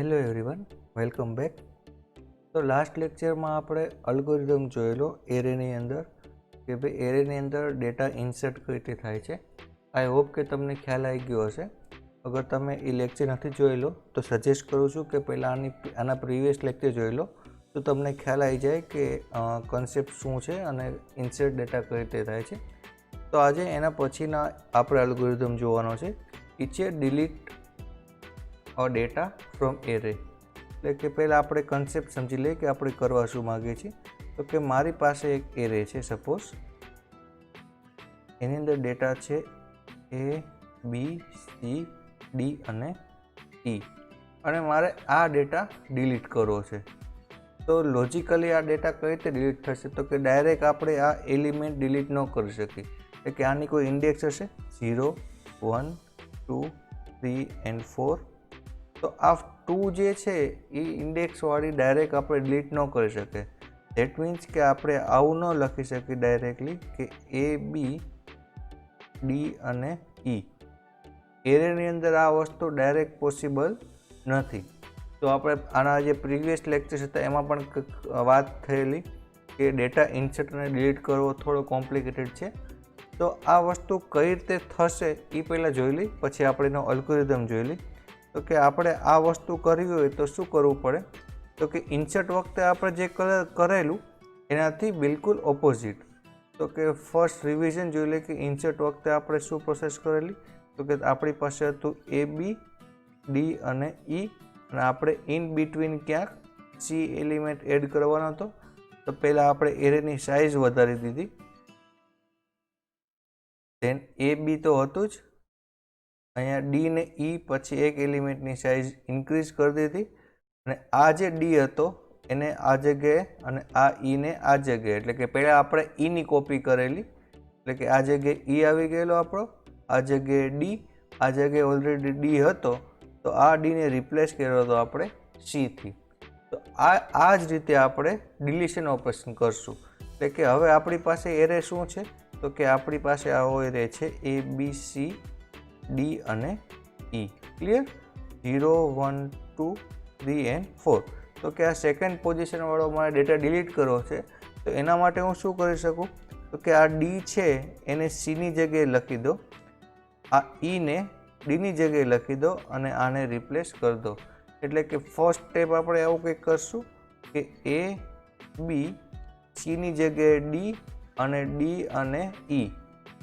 Hello everyone, welcome back. તો last લેક્ચરમાં આપણે અલ્ગોરિધમ જોયેલો એરેની અંદર કે ભાઈ એરેની અંદર ડેટા ઇન્સર્ટ કઈ રીતે થાય છે. આઈ હોપ કે તમને ખ્યાલ આવી ગયો હશે. અગર તમે એ લેક્ચર નથી જોયેલો તો સજેસ્ટ કરું છું કે પહેલાં આના પ્રીવિયસ લેક્ચર જોઈ લો તો તમને ખ્યાલ આવી જાય કે કન્સેપ્ટ શું છે અને ઇન્સર્ટ ડેટા કઈ રીતે થાય છે. તો આજે એના પછીના આપણે અલ્ગોરિધમ જોવાનો છે. એ છે ડિલીટ ડેટા ફ્રોમ એરે. એટલે કે પહેલાં આપણે કન્સેપ્ટ સમજી લઈએ કે આપણે કરવા શું માગીએ છીએ. તો કે મારી પાસે એક એરે છે, સપોઝ એની અંદર ડેટા છે A, B, C, D અને E અને મારે આ ડેટા ડિલીટ કરવો છે. તો લોજિકલી આ ડેટા કઈ રીતે ડિલીટ થશે? તો કે ડાયરેક્ટ આપણે આ એલિમેન્ટ ડિલીટ ન કરી શકીએ. એટલે કે આની કોઈ ઇન્ડેક્સ હશે 0, 1, 2, 3 and 4. તો આ 2 જે છે એ ઇન્ડેક્સવાળી ડાયરેક્ટ આપણે ડિલીટ ન કરી શકીએ. ધેટ મીન્સ કે આપણે આવું ન લખી શકીએ ડાયરેક્ટલી કે A, B, D અને E. એરેની અંદર આ વસ્તુ ડાયરેક્ટ પોસિબલ નથી. તો આપણે આના જે પ્રીવિયસ લેક્ચર્સ હતા એમાં પણ વાત થયેલી કે ડેટા ઇન્સર્ટ અને ડિલીટ કરવો થોડો કોમ્પ્લિકેટેડ છે. તો આ વસ્તુ કઈ રીતે થશે એ પહેલાં જોઈ લઈ, પછી આપણે એનો અલ્ગોરિધમ જોઈ લઈ. તો કે આપણે આ વસ્તુ કરવી હોય તો શું કરવું પડે? તો કે ઇન્સર્ટ વખતે આપણે જે કરેલું એનાથી બિલકુલ ઓપોઝિટ. તો કે ફર્સ્ટ રિવિઝન જોઈ લે કે ઇન્સર્ટ વખતે આપણે શું પ્રોસેસ કરેલી. તો કે આપણી પાસે હતું A, B, D અને E અને આપણે ઇન બિટવીન ક્યાંક C એલિમેન્ટ એડ કરવાનો હતો. તો પહેલાં આપણે એરેની સાઇઝ વધારી દીધી. ધેન A, B તો હતું જ, અહીંયા D ને E પછી એક એલિમેન્ટની સાઇઝ ઇન્ક્રીઝ કરી દીધી અને આ જે D હતો એને આ જગ્યાએ અને આ E ને આ જગ્યાએ, એટલે કે પહેલાં આપણે E ની કોપી કરેલી, એટલે કે આ જગ્યાએ E આવી ગયેલો આપણો, આ જગ્યાએ D, આ જગ્યાએ ઓલરેડી D હતો તો આ D ને રિપ્લેસ કર્યો હતો આપણે C થી. તો આ જ રીતે આપણે ડિલીશન ઓપરેશન કરશું. એટલે કે હવે આપણી પાસે એરે શું છે? તો કે આપણી પાસે આવો એરે છે A, B, C, D અને E. ક્લિયર? 0, 1, 2, 3 and 4. તો કે આ સેકન્ડ પોઝિશન વાળો મારે ડેટા ડિલીટ કરવો છે. તો એના માટે હું શું કરી શકું? તો કે આ D છે એને C ની જગ્યાએ લખી દો, આ E ને D ની જગ્યાએ લખી દો અને આને રિપ્લેસ કરી દો. એટલે કે ફર્સ્ટ સ્ટેપ આપણે આવું કંઈક કરશું કે A, B, C ની જગ્યાએ D અને D અને E.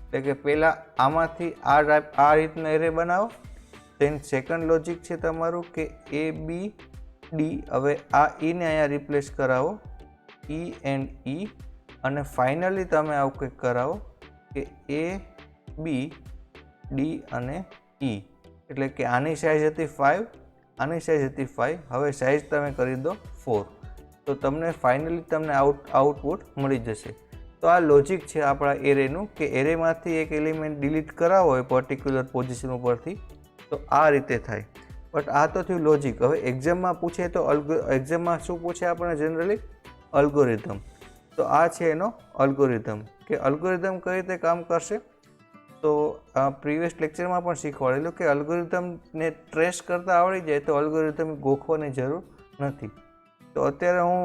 એટલે કે પહેલાં આમાંથી આ રીતનો એરે બનાવો. દેન સેકન્ડ લોજિક છે તમારું કે A, B, D, હવે આ E ને અહીંયા રિપ્લેસ કરાવો E એન્ડ E અને ફાઇનલી તમે આવું કંઈક કરાવો કે A, B, D અને E. એટલે કે આની સાઇઝ હતી 5, આની સાઇઝ હતી 5, હવે સાઇઝ તમે કરી દો 4. તો તમને ફાઇનલી તમને આઉટપુટ મળી જશે. તો આ લોજિક છે આપણા એરેનું કે એરેમાંથી એક એલિમેન્ટ ડિલીટ કરાવો હોય પર્ટિક્યુલર પોઝિશન ઉપરથી તો આ રીતે થાય. બટ આ તો થયું લોજિક. હવે એક્ઝામમાં પૂછે તો એક્ઝામમાં શું પૂછે આપણને જનરલી? અલ્ગોરિધમ. તો આ છે એનો અલ્ગોરિધમ કે અલ્ગોરિધમ કઈ રીતે કામ કરશે. તો પ્રીવિયસ લેક્ચરમાં પણ શીખવાડેલું કે અલ્ગોરિધમને ટ્રેસ કરતાં આવડી જાય તો અલ્ગોરિધમ ગોખવાની જરૂર નથી. તો અત્યારે હું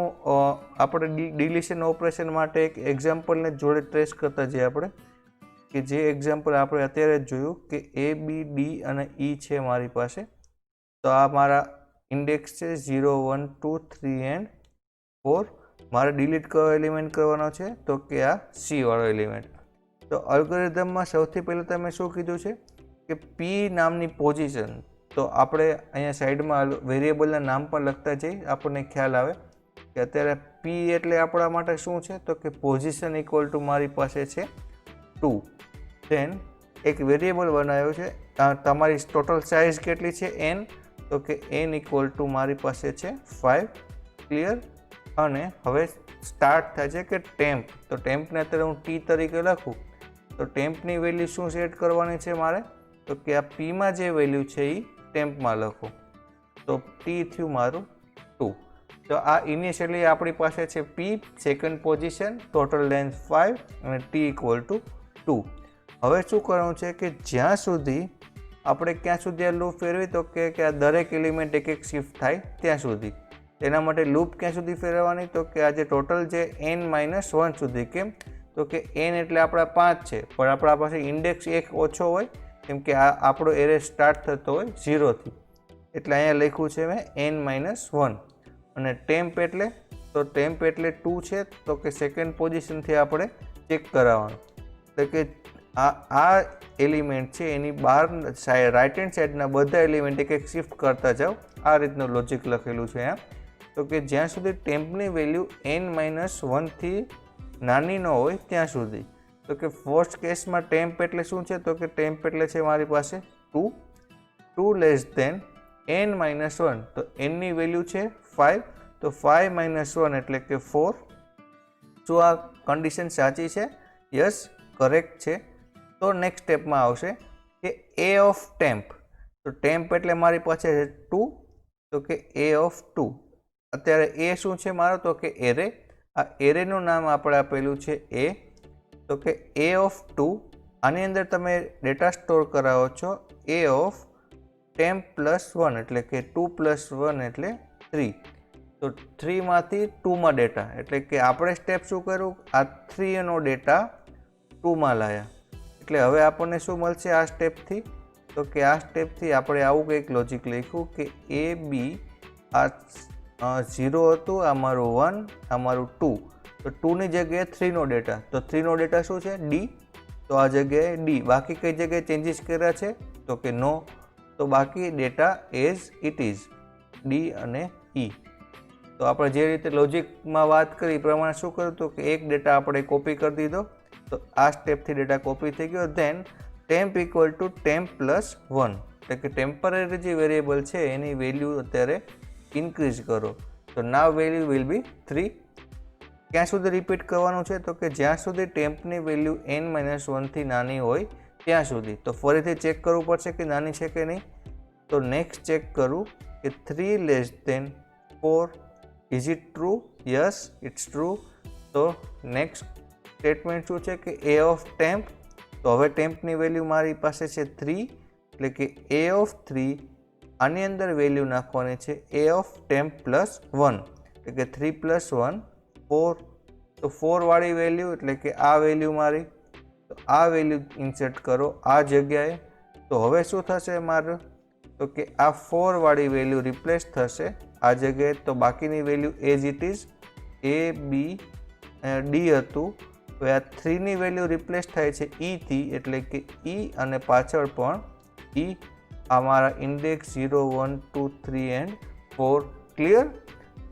આપણે ડિલીશન ઓપરેશન માટે એક એક્ઝામ્પલને જોડે ટ્રેસ કરતા જઈએ આપણે, કે જે એક્ઝામ્પલ આપણે અત્યારે જ જોયું કે A, B, D અને E છે મારી પાસે. તો આ મારા ઇન્ડેક્સ છે 0, 1, 2, 3 and 4. મારે ડિલીટ કયો એલિમેન્ટ કરવાનો છે? તો કે આ C વાળો એલિમેન્ટ. તો અલ્ગોરિધમમાં સૌથી પહેલાં તમે શું કીધું છે કે P નામની પોઝિશન. તો આપણે અહીંયા સાઈડમાં વેરિયેબલના નામ પણ લખતા જઈએ, આપણને ખ્યાલ આવે કે અત્યારે P એટલે આપણા માટે શું છે? તો કે પોઝિશન ઇક્વલ ટુ મારી પાસે છે 2. ધેન એક વેરિયેબલ બનાવ્યો છે, તમારી ટોટલ સાઇઝ કેટલી છે? n. તો કે n ઇક્વલ ટુ મારી પાસે છે 5. ક્લિયર? અને હવે સ્ટાર્ટ થાય છે કે ટેમ્પ. તો ટેમ્પને અત્યારે હું T તરીકે લખું તો ટેમ્પની વેલ્યુ શું સેટ કરવાની છે મારે? તો કે આ Pમાં જે વેલ્યુ છે એ ટેમ્પમાં લખો. તો T થયું મારું 2. તો આ ઇનિશિયલી આપણી પાસે છે P, second position, total length 5 અને T ઇક્વલ ટુ 2. હવે શું કરવાનું છે કે જ્યાં સુધી આપણે ક્યાં સુધી આ લૂપ ફેરવી તો કે આ દરેક એલિમેન્ટ એક એક શિફ્ટ થાય ત્યાં સુધી. એના માટે લૂપ ક્યાં સુધી ફેરવવાની તો કે આ જે ટોટલ છે n-1 સુધી. કેમ તો કે n એટલે આપણા 5 છે, પણ આપણા પાસે ઇન્ડેક્સ 1 ઓછો હોય કેમ કે આ આપણો એરે સ્ટાર્ટ થતો હોય 0 થી. એટલે અહીંયા લખ્યું છે મેં n-1. અને ટેમ્પ એટલે તો ટેમ્પ એટલે 2 છે, તો કે સેકન્ડ પોઝિશનથી આપણે ચેક કરાવવાનું. એટલે કે આ એલિમેન્ટ છે એની બહાર રાઇટ હેન્ડ સાઈડના બધા એલિમેન્ટ એક એક શિફ્ટ કરતા જાઓ. આ રીતનું લોજિક લખેલું છે અહીંયા. તો કે જ્યાં સુધી ટેમ્પની વેલ્યુ n-1 થી નાની ન હોય ત્યાં સુધી. તો કે ફર્સ્ટ કેસમાં ટેમ્પ એટલે શું છે તો કે ટેમ્પ એટલે છે મારી પાસે 2 લેસ ધેન n-1. તો n ની વેલ્યુ છે 5, તો 5 - 1 એટલે કે 4. શું આ કન્ડિશન સાચી છે? યસ, કરેક્ટ છે. તો નેક્સ્ટ સ્ટેપમાં આવશે કે a ઓફ ટેમ્પ. તો ટેમ્પ એટલે મારી પાસે છે 2, તો કે a ઓફ 2. અત્યારે a શું છે મારો તો કે એરે. આ એરેનું નામ આપણે આપેલું છે a. તો કે a ઓફ 2, આની અંદર તમે ડેટા સ્ટોર કરાવો છો a ઓફ ટેમ્પ પ્લસ 1 એટલે કે 2 + 1 એટલે 3. તો 3 માંથી 2 માં ડેટા, એટલે કે આપણે સ્ટેપ શું કર્યું, આ 3 નો ડેટા 2 માં લાયા. એટલે હવે આપણને શું મળશે આ સ્ટેપથી તો કે આ સ્ટેપથી આપણે આવું કંઈક લોજિક લખ્યું કે a b આ 0 હતું, આ મારું 1, આ મારું 2. તો 2 ની જગ્યાએ 3 નો ડેટા, તો 3 નો ડેટા શું છે d, તો આ જગ્યાએ d. બાકી કઈ જગ્યાએ ચેન્જીસ કર્યા છે તો કે નો, તો બાકી data as it is d અને e. તો આપણે જે રીતે લોજિકમાં વાત કરી એ પ્રમાણે શું કર્યું તો કે એક ડેટા આપણે કોપી કરી દીધો. તો આ સ્ટેપથી ડેટા કોપી થઈ ગયો. Then temp equal to temp plus 1, એટલે કે ટેમ્પરરી જે વેરિયેબલ છે એની વેલ્યુ અત્યારે ઇન્ક્રીઝ કરો. તો નાવ વેલ્યુ વિલ બી 3. ક્યાં સુધી રિપીટ કરવાનું છે તો કે જ્યાં સુધી ટેમ્પની વેલ્યુ n-1 થી નાની હોય ત્યાં સુધી. તો ફરીથી ચેક કરવું પડશે કે નાની છે કે નહીં. તો નેક્સ્ટ ચેક કરું કે 3 less than 4. Is it true? Yes, it's true. તો નેક્સ્ટ સ્ટેટમેન્ટ શું છે કે a ઓફ ટેમ્પ. તો હવે ટેમ્પની વેલ્યુ મારી પાસે છે 3, એટલે કે a ઓફ 3, આની અંદર વેલ્યુ નાખવાની છે a ઓફ ટેમ્પ પ્લસ 1, એટલે કે 3 + 1 4. તો 4 વાળી વેલ્યુ એટલે કે આ વેલ્યુ મારી, તો આ વેલ્યુ ઇન્સર્ટ કરો આ જગ્યાએ. તો હવે શું થશે મારું તો કે આ 4 વાળી વેલ્યુ રિપ્લેસ થશે આ જગ્યાએ. તો બાકીની value as it is a b d હતું. તો આ 3 ની વેલ્યુ રિપ્લેસ થાય છે e થી, એટલે કે e અને પાછળ પણ e. આ મારા index 0 1 2 3 and 4. Clear?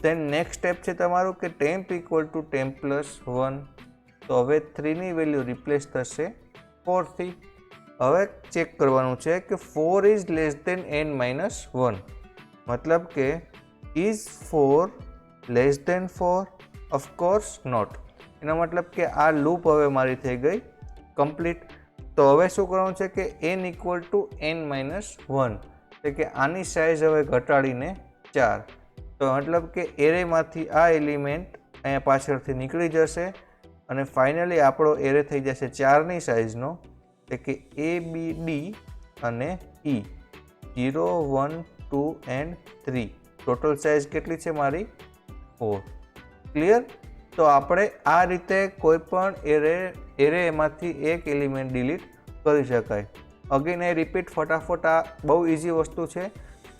Than next step છે તમારું કે temp equal to temp plus 1. તો હવે 3 ની વેલ્યુ રિપ્લેસ થશે 4 થી. હવે ચેક કરવાનું છે કે 4 ઇઝ લેસ ધેન n-1. મતલબ કે is 4 less than 4? Of course not. એનો મતલબ કે આ લૂપ હવે મારી થઈ ગઈ કમ્પ્લીટ. તો હવે શું કરવાનું છે કે n ઇક્વલ ટુ n-1, એટલે કે આની સાઇઝ હવે ઘટાડીને 4. તો મતલબ કે એરેમાંથી આ એલિમેન્ટ અહીંયા પાછળથી નીકળી જશે અને ફાઇનલી આપણો એરે થઈ જશે 4ની સાઇઝનો, એટલે કે a b d અને e 0 1 2 એન્ડ 3. ટોટલ સાઇઝ કેટલી છે મારી? 4. ક્લિયર? તો આપણે આ રીતે કોઈ પણ એરે એમાંથી એક એલિમેન્ટ ડિલીટ કરી શકાય. અગેન એ રિપીટ ફટાફટ, આ બહુ ઇઝી વસ્તુ છે,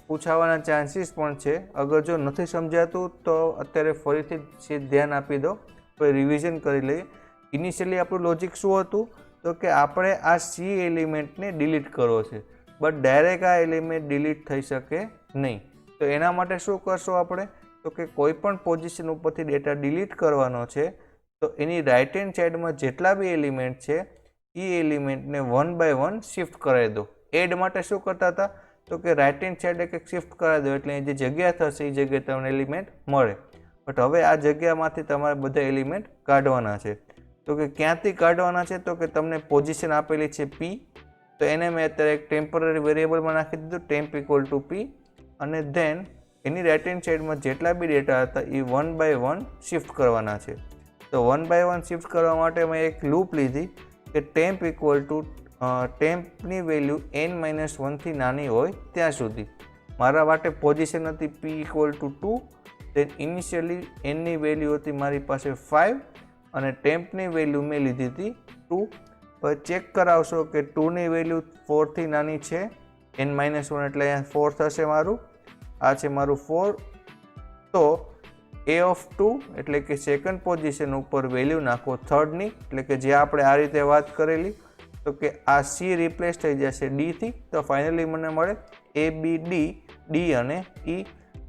પૂછાવાના ચાન્સીસ પણ છે. અગર જો નથી સમજાતું તો અત્યારે ફરીથી ધ્યાન આપી દો, કોઈ રિવિઝન કરી લઈએ. ઇનિશિયલી આપણું લોજિક શું હતું તો કે આપણે આ સી એલિમેન્ટને ડિલીટ કરવો છે, બટ ડાયરેક્ટ આ એલિમેન્ટ ડિલીટ થઈ શકે નહીં. તો એના માટે શું કરશો આપણે તો કે કોઈ પણ પોઝિશન ઉપરથી ડેટા ડિલીટ કરવાનો છે. તો એની રાઇટ હેન્ડ સાઈડમાં જેટલા બી એલિમેન્ટ છે એ એલિમેન્ટને 1 બાય 1 શિફ્ટ કરાવી દો. એડ માટે શું કરતા હતા તો કે રાઇટ હેન્ડ સાઈડ એક શિફ્ટ કરાવી દો, એટલે જે જગ્યા થશે એ જગ્યાએ તમને એલિમેન્ટ મળે. બટ હવે આ જગ્યામાંથી તમારે બધા એલિમેન્ટ કાઢવાના છે. તો કે ક્યાંથી કાઢવાના છે તો કે તમને પોઝિશન આપેલી છે p. તો એને મેં અત્યારે એક ટેમ્પરરી વેરિયેબલમાં નાખી દીધું ટેમ્પ ઇક્વલ ટુ p. અને ધેન એની રાઇટ હેન્ડ સાઈડમાં જેટલા બી ડેટા હતા એ 1 બાય 1 શિફ્ટ કરવાના છે. તો 1 બાય 1 શિફ્ટ કરવા માટે મેં એક લૂપ લીધી કે ટેમ્પ ઇક્વલ ટુ ટેમ્પની વેલ્યુ n-1થી નાની હોય ત્યાં સુધી. મારા માટે પોઝિશન હતી p = 2, દેન ઇનિશિયલી nની વેલ્યુ હતી મારી પાસે 5 અને ટેમ્પની વેલ્યુ મેં લીધી હતી 2. પછી ચેક કરાવશો કે 2ની વેલ્યુ 4થી નાની છે, n-1 એટલે અહીંયા 4 થશે મારું, આ છે મારું 4. તો a ઓફ 2 એટલે કે સેકન્ડ પોઝિશન ઉપર વેલ્યુ નાખો થર્ડની, એટલે કે જે આપણે આ રીતે વાત કરેલી, તો કે આ c રિપ્લેસ થઈ જશે d થી, તો ફાઇનલી મને મળે a b d, d અને e.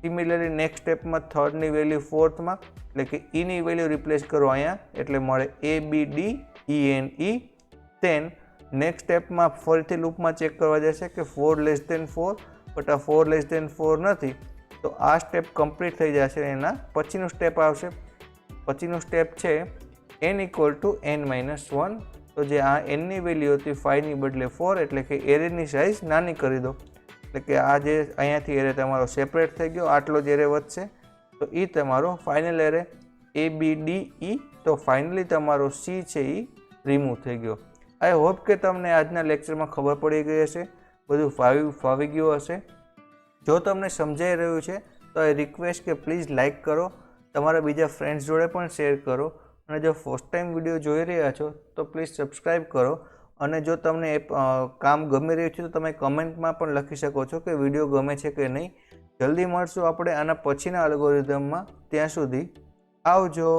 સિમિલરલી નેક્સ્ટ સ્ટેપમાં થર્ડની વેલ્યુ ફોર્થમાં, એટલે કે e ની વેલ્યુ રિપ્લેસ કરો અહીંયા, એટલે મળે a b d e n e. Then next સ્ટેપમાં ફરીથી લૂપમાં ચેક કરવા જશે કે 4 લેસ ધેન 4, બટ આ 4 લેસ ધેન 4 નથી, તો આ સ્ટેપ કમ્પ્લીટ થઈ જશે. એના પછીનું સ્ટેપ આવશે, પછીનું સ્ટેપ છે n = n-1. તો જે આ nની વેલ્યુ હતી 5ની બદલે 4, એટલે કે એરેની સાઇઝ નાની કરી દો, એટલે કે આ જે અહીંયાથી એરે તમારો સેપરેટ થઈ ગયો, આટલો જ એરે વધશે, તો એ તમારો final array a b d e. તો ફાઇનલી તમારો c છે એ રિમૂવ થઈ ગયો. આઈ હોપ કે તમને આજના લેક્ચરમાં ખબર પડી ગઈ હશે, બધું ફાવી ગયું હશે. જો તમને સમજાઈ રહ્યું છે તો આઈ રિક્વેસ્ટ કે પ્લીઝ લાઇક કરો, તમારા બીજા ફ્રેન્ડ્સ જોડે પણ શેર કરો, અને જો ફર્સ્ટ ટાઈમ વિડીયો જોઈ રહ્યા છો તો પ્લીઝ સબસ્ક્રાઈબ કરો. અને જો તમને એ કામ ગમી રહ્યું છે તો તમે કમેન્ટમાં પણ લખી શકો છો કે વિડીયો ગમે છે કે નહીં. જલ્દી મળશું આપણે આના પછીના અલ્ગોરિધમમાં, ત્યાં સુધી આવજો.